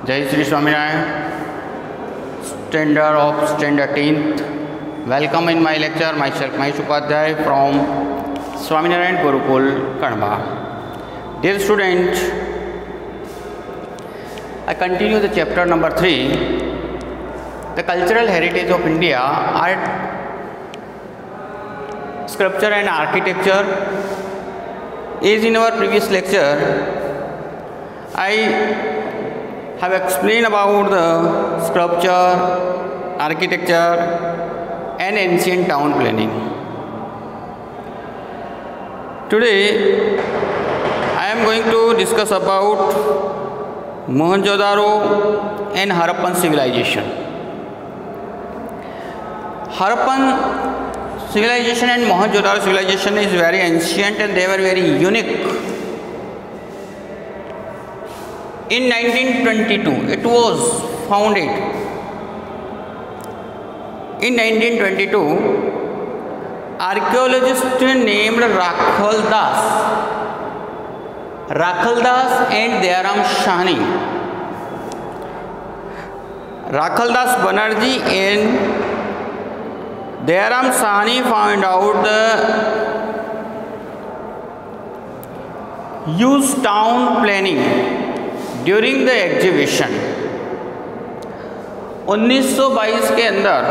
जय Shri Swaminarayan, standard 10th. Welcome in my lecture. Myself Mahesh Upadhyay from Swaminarayan Gurukul, Kadamba. Dear student, I continue the chapter number 3, the cultural heritage of India, art, sculpture and architecture. As in our previous lecture, I have explained about the sculpture, architecture and ancient town planning. Today I am going to discuss about Mohenjo-daro and Harappan civilization. Harappan civilization and Mohenjo-daro civilization is very ancient and they were very unique. In 1922, it was founded. In 1922, archaeologist named Rakhal Das and Dayaram Sahni. Rakhal Das Banerjee and Dayaram Sahni found out the used town planning during the exhibition. 1922 के अंदर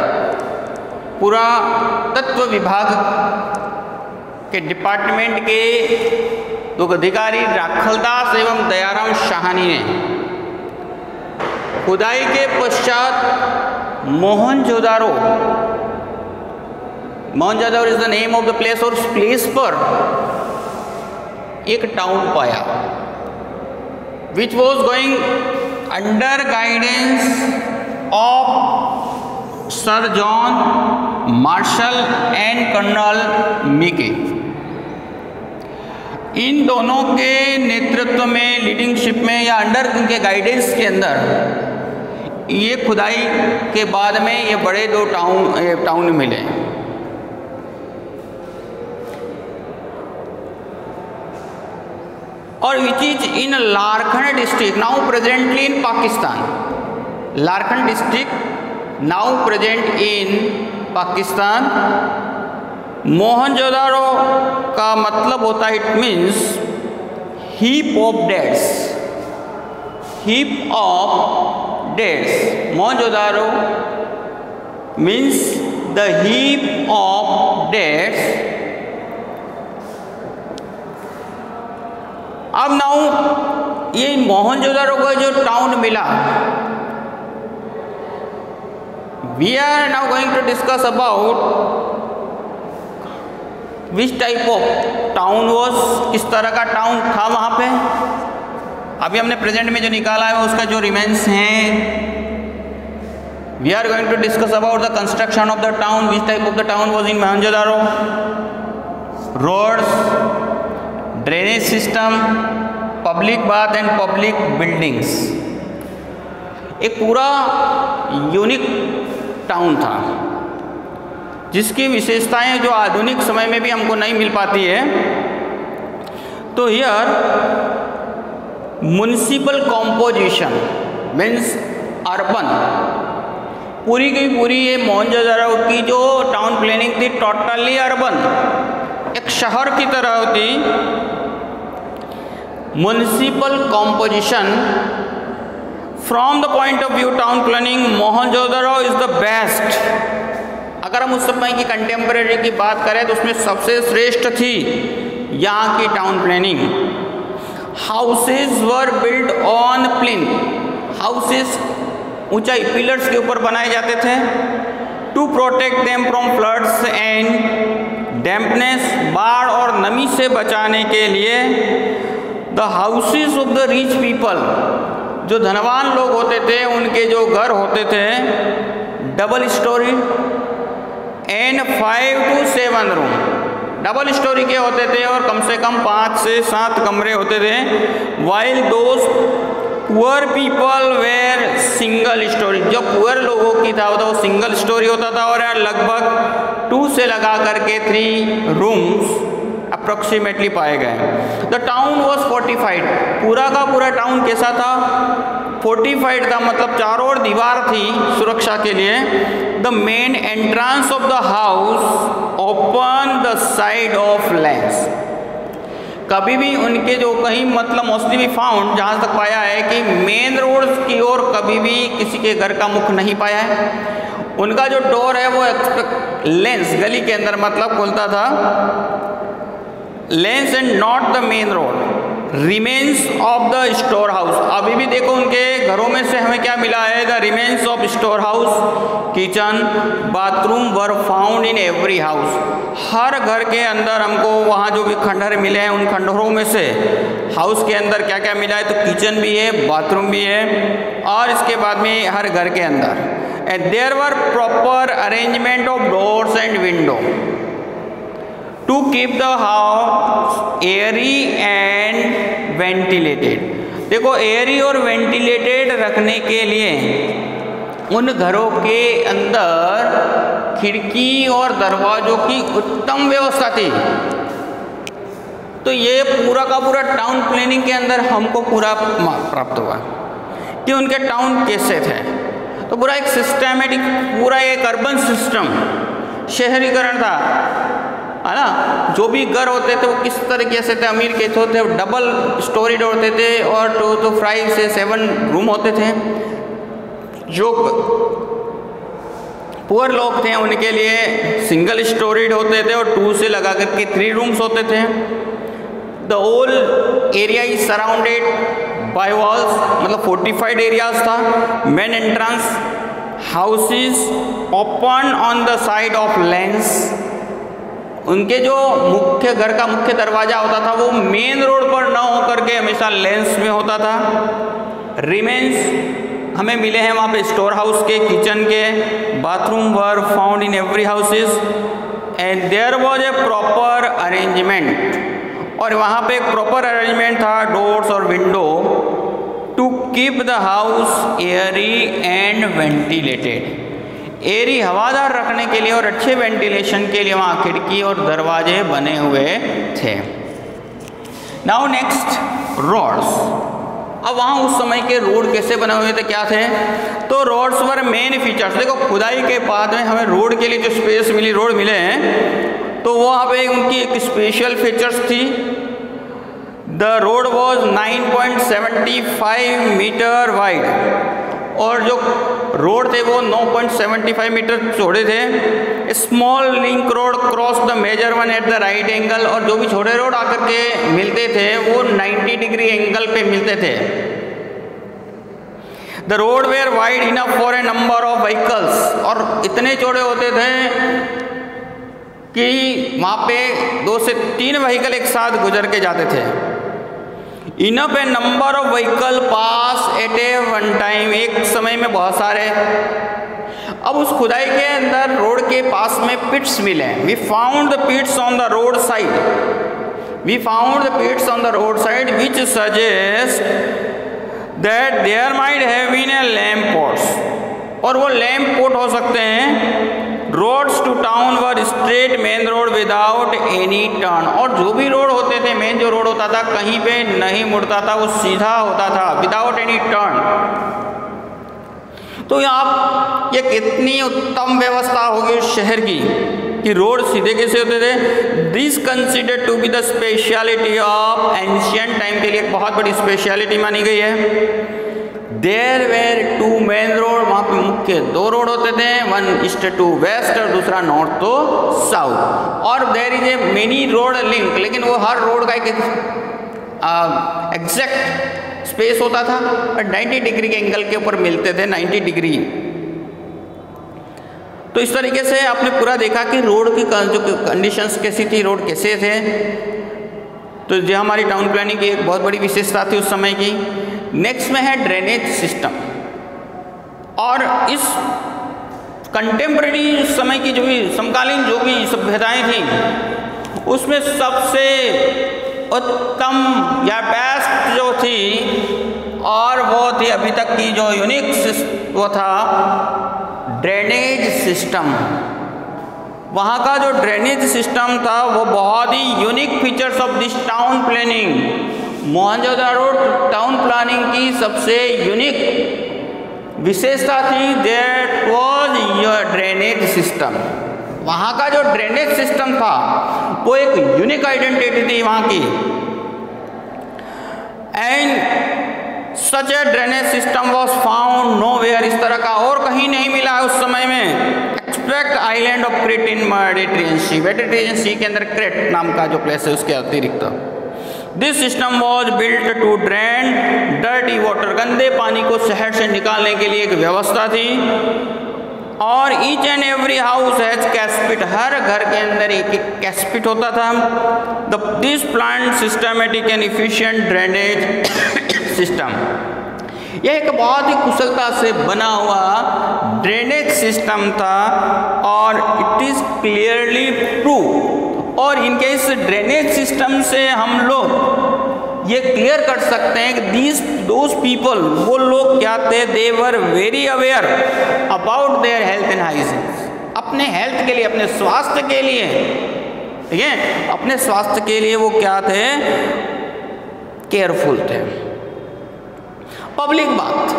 पुरातत्व विभाग के department के दो अधिकारी राखल दास एवं दयाराम साहनी ने खुदाई के पश्चात Mohenjodaro is the name of the place, और उस प्लेस पर एक टाउन पाया which was going under guidance of Sir John Marshall and Colonel Meeke. इन दोनों के नेतृत्व में, लीडिंगशिप में या अंडर उनके गाइडेंस के अंदर ये खुदाई के बाद में ये बड़े दो टाउन मिले. और which is in Larkhind district, now presently in Pakistan. Larkhind district, now present in Pakistan. Mohenjodaro का मतलब होता है, it means heap of deads. Heap of deads. Mohenjodaro means the heap of deads. अब नाउ ये मोहनजोदारो का जो टाउन मिला, we are now going to discuss about which type of town was, किस तरह का टाउन था वहाँ पे. अभी हमने प्रेजेंट में जो निकाला है उसका जो रिमेन्स हैं. We are going to discuss about the construction of the town, which type of the town was in Mohenjodaro, roads, drainage system, public bath and public buildings. एक पूरा यूनिक टाउन था जिसकी विशेषताएं जो आधुनिक समय में भी हमको नहीं मिल पाती है. तो here municipal composition means urban, पूरी की पूरी ये मोहनजोदारो की जो टाउन प्लानिंग थी टोटली अर्बन, एक शहर की तरह होती. Municipal composition from the point of view town planning Mohenjodaro is the best. अगर हम उस समय की कंटेम्प्रेरी की बात करें तो उसमें सबसे श्रेष्ठ थी यहाँ की town planning. Houses were build on plinth. Houses ऊंचाई पिलर्स के ऊपर बनाए जाते थे to protect them from floods and dampness. बाढ़ और नमी से बचाने के लिए the houses of the rich people, जो धनवान लोग होते थे उनके जो घर होते थे double storey and 5 to 7 room, double storey के होते थे और कम से कम 5 से 7 कमरे होते थे. While those poor people were single storey, जो पुअर लोगों की था वो सिंगल स्टोरी होता था और लगभग 2 से लगा करके 3 रूम्स अप्रोक्सीमेटली पाए गए. The town was fortified. पूरा का पूरा टाउन कैसा था? फोर्टिफाइड था, मतलब चारों ओर दीवार थी सुरक्षा के लिए। The main entrance of the house open the side of lands. कभी भी उनके जो कहीं मतलब मोस्टली भी फाउंड, जहाँ तक पाया है कि मेन रोड की ओर कभी भी किसी के घर का मुख नहीं पाया है। उनका जो डोर है वो लेंस गली के अंदर मतलब खुलता था, lens and not the main road. Remains of the store house, अभी भी देखो उनके घरों में से हमें क्या मिला है, the remains of store house, kitchen, bathroom were found in every house. हर घर के अंदर हमको वहाँ जो भी खंडहर मिले हैं, उन खंडहरों में से हाउस के अंदर क्या क्या मिला है, तो किचन भी है, बाथरूम भी है, और इसके बाद में हर घर के अंदर and there were proper arrangement of doors and window to keep the house airy and ventilated। देखो एयरी और वेंटिलेटेड रखने के लिए उन घरों के अंदर खिड़की और दरवाजों की उत्तम व्यवस्था थी। तो ये पूरा का पूरा टाउन प्लानिंग के अंदर हमको पूरा प्राप्त हुआ कि उनके टाउन कैसे थे। तो पूरा एक सिस्टमेटिक, पूरा एक अर्बन सिस्टम, शहरीकरण था, है ना। जो भी घर होते थे वो किस तरीके से थे, अमीर के होते डबल स्टोरीड होते थे और 2 to 5 से 7 रूम होते थे। जो पुअर लोग थे उनके लिए सिंगल स्टोरीड होते थे और 2 से लगा करके 3 रूम्स होते थे। The whole area is surrounded by walls, मतलब फोर्टिफाइड एरियाज था। Main entrance houses open on the side of lanes. उनके जो मुख्य घर का मुख्य दरवाजा होता था वो मेन रोड पर न होकर के हमेशा लेंस में होता था। रिमेन्स हमें मिले हैं वहाँ पे स्टोर हाउस के, किचन के, bathroom were found in every houses and there was a proper arrangement. और वहाँ पे एक प्रॉपर अरेंजमेंट था डोर्स और window to keep the house airy and ventilated. Airy हवादार रखने के लिए और अच्छे वेंटिलेशन के लिए वहाँ खिड़की और दरवाजे बने हुए थे। Now next roads. अब वहाँ उस समय के रोड कैसे बने हुए थे, क्या थे, तो रोड्स वर मेन फीचर्स। देखो खुदाई के बाद में हमें रोड के लिए जो स्पेस मिली, रोड मिले हैं, तो वहाँ पे उनकी एक स्पेशल फीचर्स थी। The road was 9.75 metre wide, और जो रोड थे वो 9.75 मीटर चौड़े थे। Small link road cross the major one at the right angle, और जो भी छोटे रोड आकर के मिलते थे वो 90 डिग्री एंगल पे मिलते थे। The road were wide enough for a number of vehicles, और इतने चौड़े होते थे कि वहाँ पे 2 से 3 व्हीकल एक साथ गुजर के जाते थे। Enough a number of vehicle pass at a one time, एक समय में बहुत सारे। अब उस खुदाई के अंदर रोड के पास में पिट्स मिले। We found the pits on the road side, we found the pits on the road side which suggest that there might have been a lamp posts, और वो लैम्प पोट हो सकते हैं। Roads to town were straight main road without any turn, और जो भी road होते थे, मेन जो रोड होता था कहीं पे नहीं मुड़ता था, वो सीधा होता था विदाउट एनी टर्न। तो आप ये कितनी उत्तम व्यवस्था होगी उस शहर की कि रोड सीधे कैसे होते थे। This considered to be the speciality of ancient time के लिए एक बहुत बड़ी स्पेशलिटी मानी गई है। देयर वेर 2 मेन रोड, वहाँ पे मुख्य 2 रोड होते थे, वन ईस्ट टू वेस्ट और दूसरा नॉर्थ टू साउथ। और there is a many road link, लेकिन वो हर रोड का एक एग्जैक्ट स्पेस होता था और 90 डिग्री के एंगल के ऊपर मिलते थे, 90 डिग्री। तो इस तरीके से आपने पूरा देखा कि रोड की जो कंडीशंस कैसी थी, रोड कैसे थे। तो ये हमारी टाउन प्लानिंग की एक बहुत बड़ी विशेषता थी उस समय की। नेक्स्ट में है ड्रेनेज सिस्टम। और इस कंटेम्प्रेरी समय की जो भी समकालीन जो भी सभ्यताएं थी, उसमें सबसे उत्तम या बेस्ट जो थी, और वो थी अभी तक की जो यूनिक वो था ड्रेनेज सिस्टम। वहाँ का जो ड्रेनेज सिस्टम था वो बहुत ही unique features of this town planning. Mohenjodaro town planning की सबसे यूनिक विशेषता थी that was your drainage system. वहाँ का जो ड्रेनेज सिस्टम था वो एक यूनिक आइडेंटिटी थी वहाँ की। And such A drainage system was found nowhere, इस तरह का और कहीं नहीं मिला है उस समय में, expect island of Crete in Mediterranean sea. Mediterranean sea के अंदर क्रेट नाम का जो प्लेस है उसके अतिरिक्त। This system was built to drain dirty water, गंदे पानी को शहर से निकालने के लिए एक व्यवस्था थी। और each and every house has cesspit, हर घर के अंदर एक एक कैस्पिट होता था। This plan systematic and efficient drainage system, यह एक बहुत ही कुशलता से बना हुआ ड्रेनेज सिस्टम था और इट इज क्लियरली प्रूव। और इनके इस ड्रेनेज सिस्टम से हम लोग ये क्लियर कर सकते हैं कि दोज पीपल, वो लोग क्या थे, they were very aware about their health and hygiene, अपने हेल्थ के लिए, अपने स्वास्थ्य के लिए, ठीक है, अपने स्वास्थ्य के लिए वो क्या थे, केयरफुल थे। पब्लिक बात,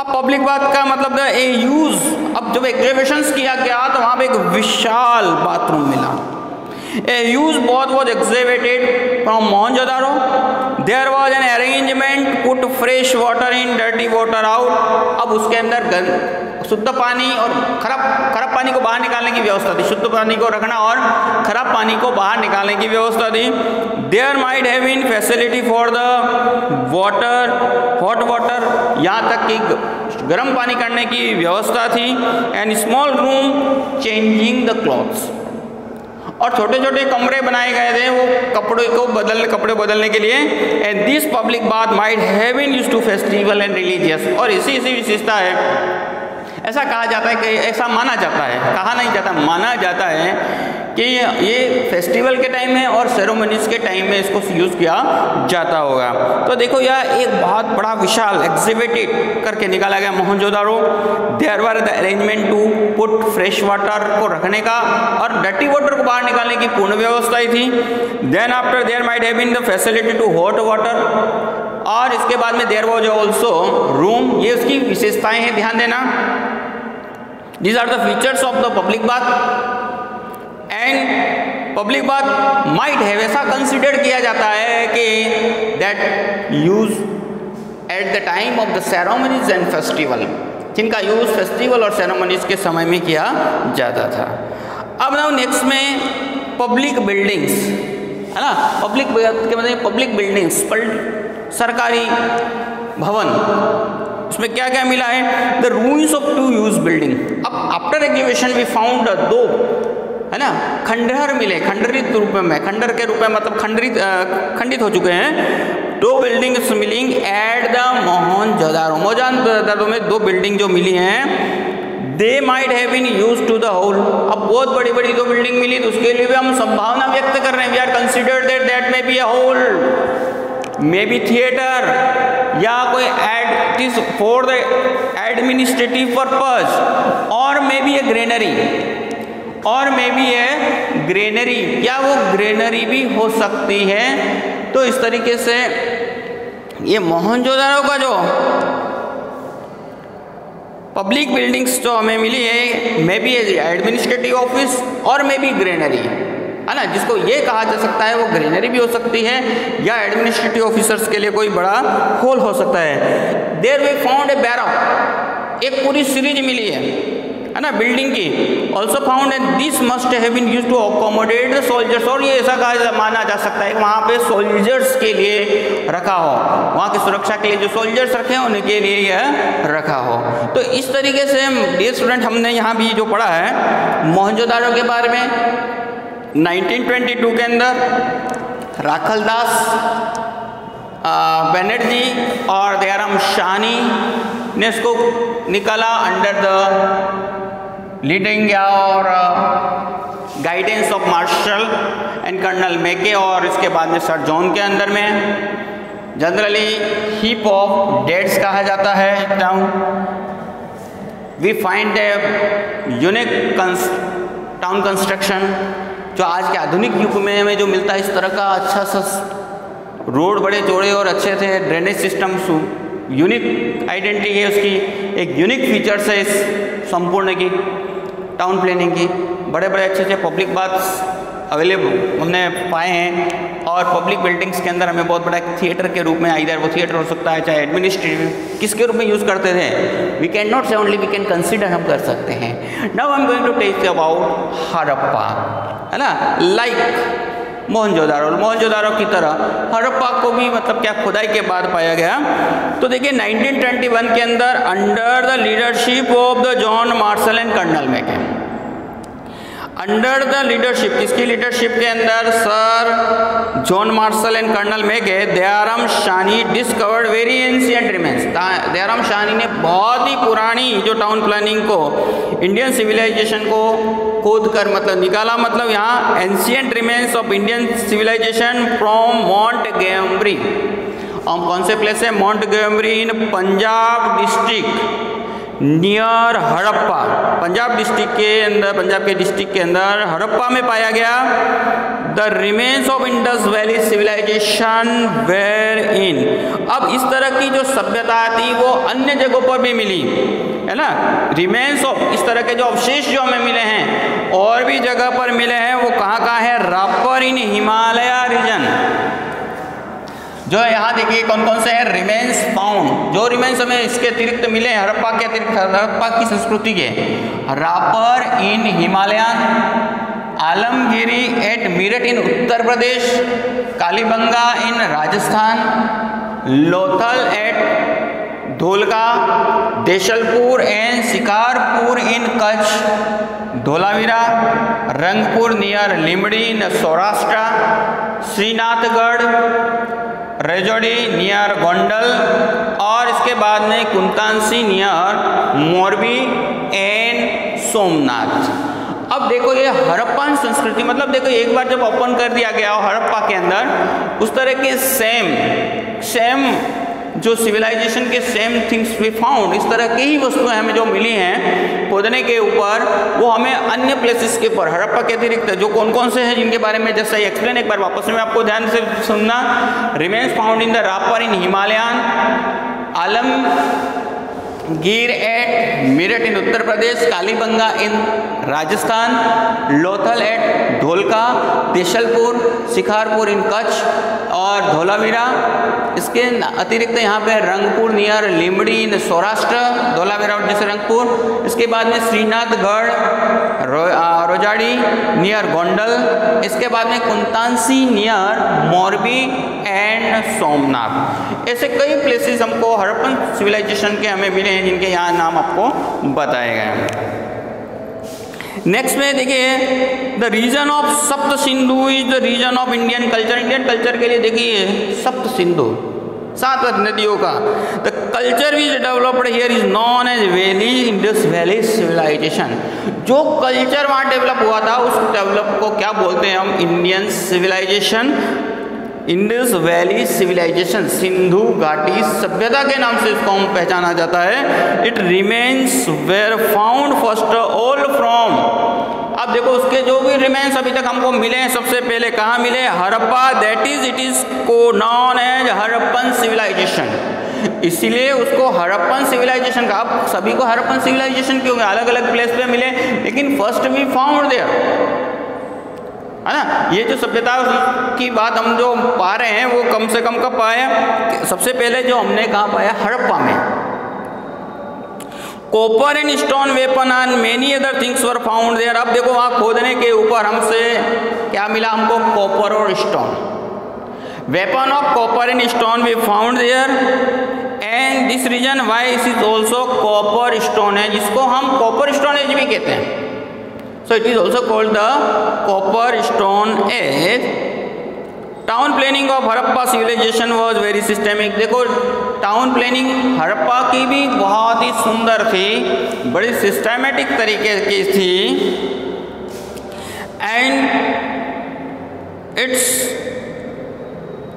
अब पब्लिक बात का मतलब था ए यूज। अब जब एग्जीबिशंस किया गया तो वहाँ पे एक विशाल बाथरूम मिला। A huge bath was excavated from Mohenjo-daro. There was an arrangement put fresh water in, dirty water out. अब उसके अंदर शुद्ध पानी और खराब पानी को बाहर निकालने की व्यवस्था थी, शुद्ध पानी को रखना और खराब पानी को बाहर निकालने की व्यवस्था थी। There might have been facility for the water, hot water, यहाँ तक कि गर्म पानी करने की व्यवस्था थी। And small room changing the clothes, और छोटे छोटे कमरे बनाए गए थे वो कपड़े बदलने के लिए। And this public bath might have been used to festival and religious, और इसी विशेषता है, ऐसा कहा जाता है कि ऐसा माना जाता है, कहा नहीं जाता, माना जाता है कि ये फेस्टिवल के टाइम में और सेरेमनीज के टाइम में इसको यूज़ किया जाता होगा। तो देखो यह एक बहुत बड़ा विशाल एग्जिबिटेड करके निकाला गया Mohenjodaro. There were the arrangement to put fresh water को रखने का और डर्टी वाटर को बाहर निकालने की पूर्ण व्यवस्था ही थी। Then after there might have been the facility to hot water, और इसके बाद में देयर वाज आल्सो रूम, ये उसकी विशेषताएं हैं, ध्यान देना। These are the features of the public bath. And public bath might have, ऐसा कंसिडर किया जाता है कि that use at the time of the ceremonies and festival, जिनका यूज फेस्टिवल और सेरेमनीज के समय में किया जाता था। अब ना नेक्स्ट में पब्लिक बिल्डिंग्स है ना, पब्लिक के मतलब पब्लिक बिल्डिंग्स, सरकारी भवन, उसमें क्या क्या मिला है, the ruins of to use building. अब आफ्टर एग्जीबिशन वी फाउंड दो, है ना, खंडहर मिले, खंडरित रूप में, खंडर के रूप में मतलब खंडित हो चुके हैं। दो बिल्डिंग्स मिली एट द मोहनजोदारो में, दो बिल्डिंग जो मिली हैं, they might have been used to the hall. अब बहुत बड़ी बड़ी दो बिल्डिंग मिली तो उसके लिए भी हम संभावना व्यक्त कर रहे हैं, we are considered that may be a hall, may be theatre, या कोई it is for the administrative purpose, और मे बी ए ग्रेनरी, और मे बी ए ग्रेनरी, या वो ग्रेनरी भी हो सकती है। तो इस तरीके से ये मोहनजोदारो का जो पब्लिक बिल्डिंग्स जो हमें मिली है, मे बी एडमिनिस्ट्रेटिव ऑफिस और मे बी ग्रेनरी, है ना, जिसको ये कहा जा सकता है वो ग्रेनरी भी हो सकती है या एडमिनिस्ट्रेटिव ऑफिसर्स के लिए कोई बड़ा हॉल हो सकता है। There we found a barrack, एक पूरी सीरीज मिली है ना बिल्डिंग की। Also found and this must have been used to accommodate the soldiers, और ये ऐसा कहा माना जा सकता है कि वहाँ पे सोल्जर्स के लिए रखा हो, वहाँ की सुरक्षा के लिए जो सोल्जर्स रखे हैं उनके लिए यह रखा हो। तो इस तरीके से डियर स्टूडेंट हमने यहाँ भी जो पढ़ा है मोहनजोदारो के बारे में, 1922 के अंदर राखलदास बनर्जी और दयाराम शाहनी ने इसको निकाला अंडर द लीडिंग और guidance of Marshall and colonel Mackay, और इसके बाद में सर जॉन के अंदर में। जनरली हीप ऑफ डेड्स कहा जाता है town. We find a unique town construction, जो आज के आधुनिक युग में हमें जो मिलता है इस तरह का अच्छा सा रोड बड़े चौड़े और अच्छे थे, ड्रेनेज सिस्टम यूनिक आइडेंटिटी है उसकी, एक यूनिक फीचर्स है इस संपूर्ण की टाउन प्लानिंग की। बड़े बड़े अच्छे अच्छे पब्लिक बाथ्स अवेलेबल हमने पाए हैं और पब्लिक बिल्डिंग्स के अंदर हमें बहुत बड़ा थिएटर के रूप में, इधर वो थिएटर हो सकता है चाहे एडमिनिस्ट्रेटिव किसके रूप में यूज़ करते थे, we can not say only we can consider, हम कर सकते हैं। Now I am going to take about Harappa, है ना, लाइक मोहनजोदारो की तरह हड़प्पा को भी मतलब क्या खुदाई के बाद पाया गया। तो देखिए 1921 के अंदर under the leadership of the John Marshall and colonel Mackay, under the leadership, किसकी लीडरशिप के अंदर, sir John Marshall and colonel Mackay, Dayaram Sahni discovered very ancient remains. Dayaram Sahni ने बहुत ही पुरानी जो टाउन प्लानिंग को, इंडियन सिविलाइजेशन को खोद कर मतलब निकाला, मतलब यहाँ ancient remains of Indian civilisation from Montgomery. और कौन से प्लेस है, Montgomery in Punjab district near Harappa, Punjab district के अंदर, पंजाब के डिस्ट्रिक्ट के अंदर हड़प्पा में पाया गया। The remains of Indus valley civilisation were in. अब इस तरह की जो सभ्यता थी वो अन्य जगहों पर भी मिली, है ना, रिमेन्स ऑफ इस तरह के जो अवशेष जो हमें मिले हैं और भी जगह पर मिले हैं, वो कहाँ है, रापर इन हिमालय रीजन। जो यहाँ देखिए कौन कौन से हैं, रिमेन्स फाउंड, जो रिमेन्स हमें इसके अतिरिक्त मिले हैं, हड़प्पा के अतिरिक्त, हड़प्पा की संस्कृति के, Ropar in Himalayan, Alamgiri at Meerut in Uttar Pradesh, Kalibanga in Rajasthan, Lothal at Dholka, Desalpur and Shikarpur in Kutch, Dholavira, Rangpur near Limdi in Saurashtra, Shrinathgarh, Rojdi near Gondal, और इसके बाद में कुंतांसी नियर मोरबी एंड सोमनाथ। अब देखो ये हड़प्पन संस्कृति, मतलब देखो एक बार जब ओपन कर दिया गया हड़प्पा के अंदर, उस तरह के सेम जो सिविलाइजेशन के सेम थिंग्स वी फाउंड, इस तरह की ही वस्तुएं हमें जो मिली हैं खोदने के ऊपर, वो हमें अन्य प्लेसेस के ऊपर हड़प्पा के अतिरिक्त जो कौन कौन से हैं जिनके बारे में जैसा एक्सप्लेन एक बार वापस में आपको ध्यान से सुनना। Remains found in the Ropar in Himalayan, Alamgir at Meerut in Uttar Pradesh, Kalibanga in Rajasthan, Lothal at Dholka, Desalpur, Shikarpur in Kutch और धोलावीरा। इसके अतिरिक्त यहाँ पे रंगपुर नियर लिमड़ी इन सौराष्ट्र, धोलावीरा और जैसे रंगपुर। इसके बाद में श्रीनाथगढ़, रोजाड़ी नियर गोंडल। इसके बाद में कुंतांसी नियर मोरबी एंड सोमनाथ। ऐसे कई प्लेसेस हमको हड़प्पन सिविलाइजेशन के हमें मिले हैं जिनके यहाँ नाम आपको बताए गए हैं। नेक्स्ट में देखिए the region of Sapta Sindhu is the region of Indian culture. Indian culture के लिए देखिए सप्त सिंधु, 7 नदियों का, the culture which developed here is known as valley Indus valley civilization. जो कल्चर वहाँ डेवलप हुआ था उस डेवलप को क्या बोलते हैं हम, Indian civilization, Indus valley civilization, Sindhu घाटी सभ्यता के नाम से इसको हम पहचाना जाता है। It remains were found first all from. अब देखो उसके जो भी रिमेन्स अभी तक हमको मिले हैं, सबसे पहले कहाँ मिले, Harappa, that is it is को नॉन एज हड़प्पन सिविलाइजेशन, इसीलिए उसको हड़प्पन सिविलाइजेशन का। अब सभी को हड़प्पन सिविलाइजेशन क्यों, अलग अलग प्लेस पे मिले, लेकिन फर्स्ट वी फाउंड देयर, है ना। ये जो सभ्यता की बात हम जो पा रहे हैं वो कम से कम कब पाया, सबसे पहले जो हमने कहाँ पाया, हड़प्पा में। Copper and stone weapon and many other things were found there. अब देखो वहाँ खोदने के ऊपर हमसे क्या मिला, हमको कॉपर और stone, weapon of copper and stone we found there and this reason why it is also copper stone है, जिसको हम कॉपर स्टोन एज भी कहते हैं। So it is also called the copper stone age. Town planning of Harappa civilization was very systemic. देखो town planning Harappa की भी बहुत ही सुंदर थी, बड़ी सिस्टमेटिक तरीके की थी। And its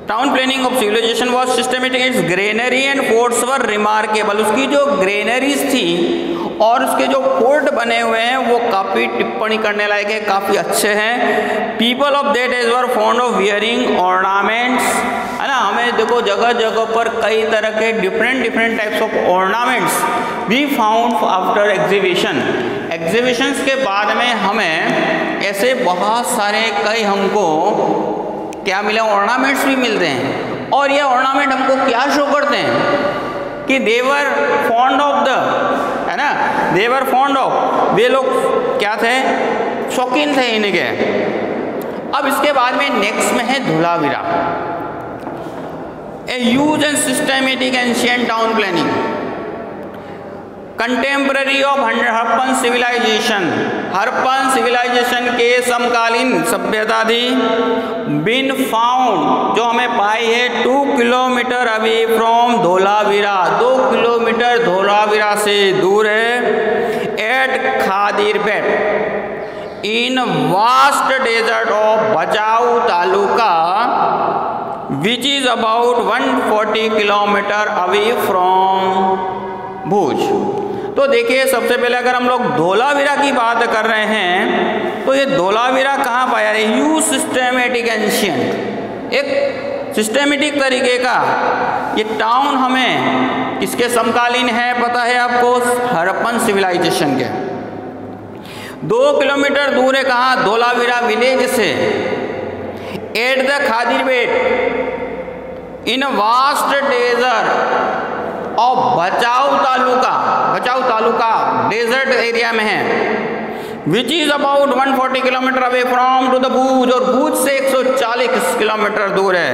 town planning of civilization was systematic, its granary and forts were remarkable. उसकी जो ग्रेनरीज थी और उसके जो फोर्ट बने हुए हैं वो काफ़ी टिप्पणी करने लायक है, काफ़ी अच्छे हैं। People of that age were fond of wearing ornaments है ना। हमें देखो जगह जगह पर कई तरह के different types of ornaments we found after exhibition. Exhibitions के बाद में हमें ऐसे बहुत सारे कई हमको क्या मिले, ऑर्नामेंट्स भी मिलते हैं। और ये ऑर्नामेंट हमको क्या शो करते हैं कि देवर फॉन्ड ऑफ द, है ना, देवर फॉन्ड ऑफ, वे लोग क्या थे, शौकीन थे इनके। अब इसके बाद में नेक्स्ट में है Dholavira, a huge and systematic ancient town planning, contemporary of Harappan civilization. Harappan civilization के समकालीन सभ्यता थी। बिन फाउंड, जो हमें पाई है 2 kilometre away from Dholavira, 2 kilometre Dholavira से दूर है। At Khadirbet in vast desert of Bhachau taluka which is about 140 kilometre away from Bhuj. तो देखिए सबसे पहले अगर हम लोग धोलावीरा की बात कर रहे हैं तो ये धोलावीरा कहाँ पाया है, यू सिस्टेमेटिक एंशिएंट, एक सिस्टेमेटिक तरीके का ये टाउन हमें किसके समकालीन है पता है आपको, हड़प्पन सिविलाइजेशन के। 2 किलोमीटर दूर है कहाँ, धोलावीरा विलेज से। At the Khadirbet in vast desert और भचाऊ तालुका डेजर्ट एरिया में है। Which is about 140 kilometre away from to the Bhuj, और भुज से 140 किलोमीटर दूर है।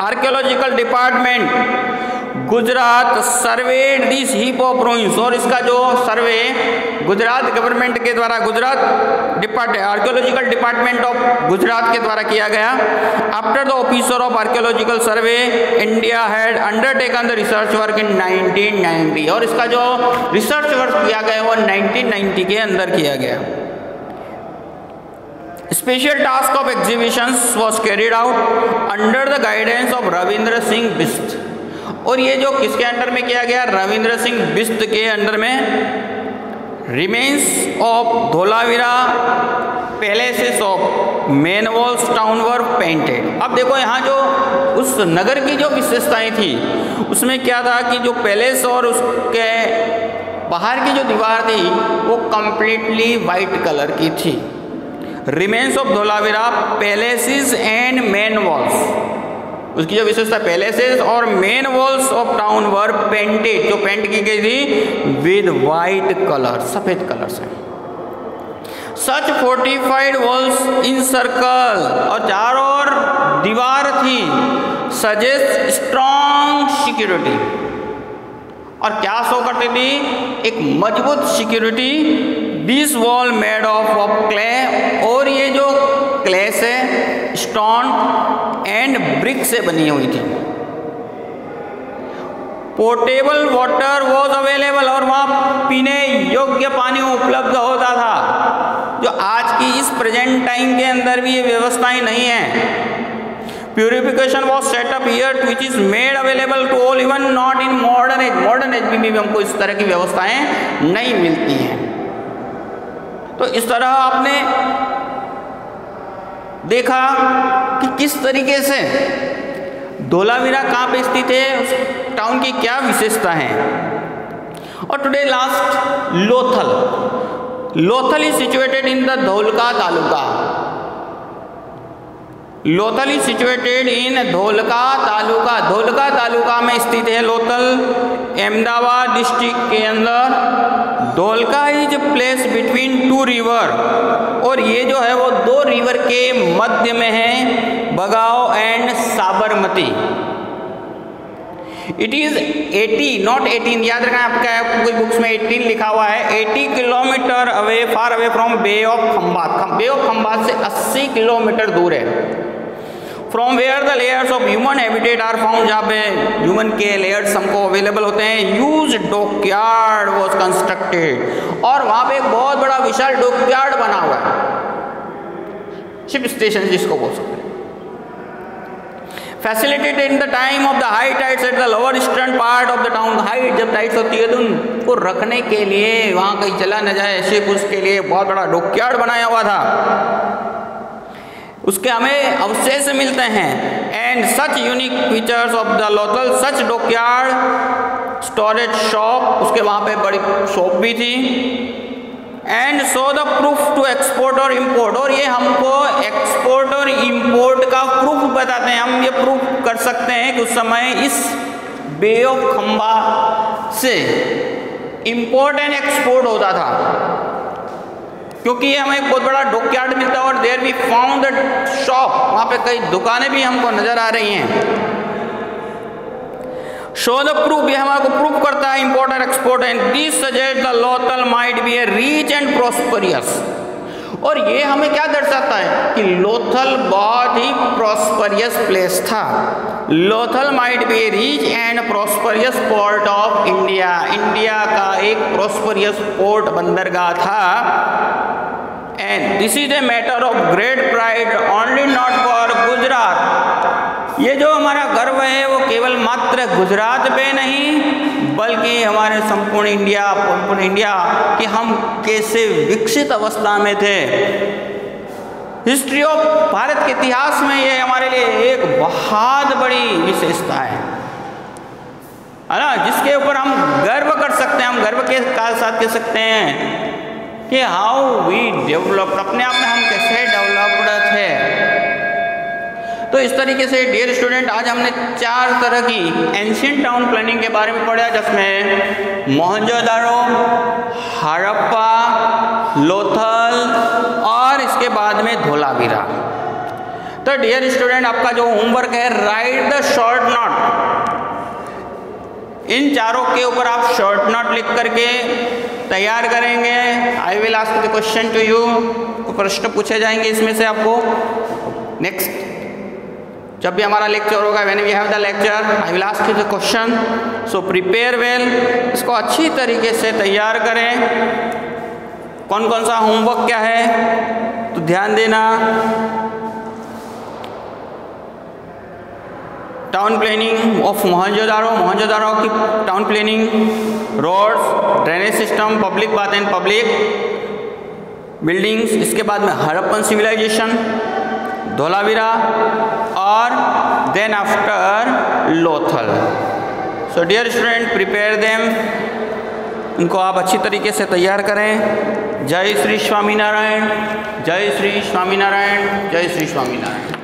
Archaeological department Gujarat surveyed this heap of ruins, और इसका जो सर्वे गुजरात गवर्नमेंट के द्वारा, Gujarat archaeological department of Gujarat के द्वारा किया गया। After the officer of archaeological survey India had undertaken the research work in 1990, और इसका जो रिसर्च वर्क किया गया वो 1990 के अंदर किया गया। Special task of exhibitions was carried out under the guidance of Ravindra Singh Bisht, और ये जो किसके अंडर में किया गया, रविंद्र सिंह बिस्ट के अंडर में। Remains of Dholavira palaces of main walls town were painted. अब देखो यहाँ जो उस नगर की जो विशेषताएं थी उसमें क्या था कि जो पैलेस और उसके बाहर की जो दीवार थी वो कंप्लीटली वाइट कलर की थी। Remains of Dholavira palaces and main walls, उसकी जो विशेषता पैलेसेस और main walls of town were painted, जो पेंट की गई थी विद वाइट कलर, सफेद कलर से। सच फोर्टिफाइड वॉल्स इन सर्कल, और चारों ओर दीवार थी, सजेस्ट स्ट्रॉन्ग सिक्योरिटी, और क्या शो करती थी, एक मजबूत security. This wall made of clay, और ये जो क्ले से, स्टोन एंड ब्रिक से बनी हुई थी। पोर्टेबल वाटर वॉज अवेलेबल, और वहाँ पीने योग्य पानी उपलब्ध होता था, जो आज की इस प्रेजेंट टाइम के अंदर भी ये व्यवस्थाएं नहीं है। Purification was set up here which is made available to all, even not in modern age. Modern age में भी हमको इस तरह की व्यवस्थाएं नहीं मिलती हैं। तो इस तरह आपने देखा कि किस तरीके से धोलावीरा कहाँ पे स्थित है, उस टाउन की क्या विशेषता है। और today last Lothal is situated in the Dholka taluka. Lothal is situated in Dholka taluka, Dholka taluka में स्थित है लोथल, अहमदाबाद डिस्ट्रिक्ट के अंदर। Dholka is place between 2 river, और ये जो है वो 2 रिवर के मध्य में है, Bhogavo and Sabarmati. It is 80 not 18, याद रखना आपका कोई बुक्स में 18 लिखा हुआ है। 80 kilometre away, far away from bay of Khambhat. Bay of Khambhat से 80 किलोमीटर दूर है। From where the layers of human habitat are found, जहाँ पे ह्यूमन के लेयर्स हमको अवेलेबल होते हैं। ह्यूज डॉकयार्ड वॉज कंस्ट्रक्टेड, और वहाँ पे एक बहुत बड़ा विशाल डॉकयार्ड बना हुआ है, शिप स्टेशन जिसको बोल सकते हैं। Facilitated in the time of the high tides at the lower eastern part of the town. Height जब टाइड्स होती है तो उनको रखने के लिए, वहाँ कहीं चला न जाए शिप, उसके लिए बहुत बड़ा डॉकयार्ड बनाया हुआ था। उसके हमें अवशेष मिलते हैं। and such unique features of the Lothal, such dockyard, storage shop, उसके वहाँ पे बड़ी शॉप भी थी, and show the proof to export और import, और ये हमको एक्सपोर्ट और इंपोर्ट का प्रूफ बताते हैं। हम ये प्रूफ कर सकते हैं कि उस समय इस बे ऑफ खंबा से इंपोर्ट एंड एक्सपोर्ट होता था, क्योंकि ये हमें एक बहुत बड़ा डॉकयार्ड मिलता है और there we found the shop, वहाँ पे कई दुकानें भी हमको नजर आ रही हैं। शो द प्रूफ, ये हमारे को प्रूफ करता है इंपोर्ट और export, and this suggest the Lothal might be a rich and prosperous, और ये हमें क्या दर्शाता है कि लोथल बहुत ही प्रोस्परियस प्लेस था। Lothal might be a rich and prosperous port of India, India का एक प्रोस्परियस पोर्ट बंदरगाह था। And this is a matter of great pride only not for Gujarat, ये जो हमारा गर्व है वो केवल मात्र गुजरात पे नहीं बल्कि हमारे संपूर्ण इंडिया कि हम कैसे विकसित अवस्था में थे। हिस्ट्री ऑफ भारत के इतिहास में ये हमारे लिए एक बहुत बड़ी विशेषता है ना, जिसके ऊपर हम गर्व कर सकते हैं। हम गर्व के साथ कह सकते हैं कि हाउ वी डेवलप्ड, अपने आप में हम कैसे डेवलप्ड थे। तो इस तरीके से डियर स्टूडेंट, आज हमने 4 तरह की एंशिएंट टाउन प्लानिंग के बारे में पढ़ा, जिसमें मोहनजोदारो, हड़प्पा, लोथल और इसके बाद में धोलावीरा। तो डियर स्टूडेंट, आपका जो होमवर्क है, राइट द शॉर्ट नोट, इन चारों के ऊपर आप शॉर्ट नोट लिख करके तैयार करेंगे। I will ask the question to you, प्रश्न पूछे जाएंगे इसमें से आपको। नेक्स्ट, जब भी हमारा लेक्चर होगा, when we have the lecture, I will ask you the question, so prepare well, इसको अच्छी तरीके से तैयार करें। कौन कौन सा होमवर्क क्या है तो ध्यान देना। टाउन प्लानिंग ऑफ मोहनजोदारो की town planning, roads, drainage system, public bath and public buildings, इसके बाद में हड़प्पन सिविलाइजेशन, धोलावीरा और then after Lothal. So dear student, prepare them, इनको आप अच्छी तरीके से तैयार करें। जय श्री स्वामीनारायण, जय श्री स्वामीनारायण, जय श्री स्वामीनारायण।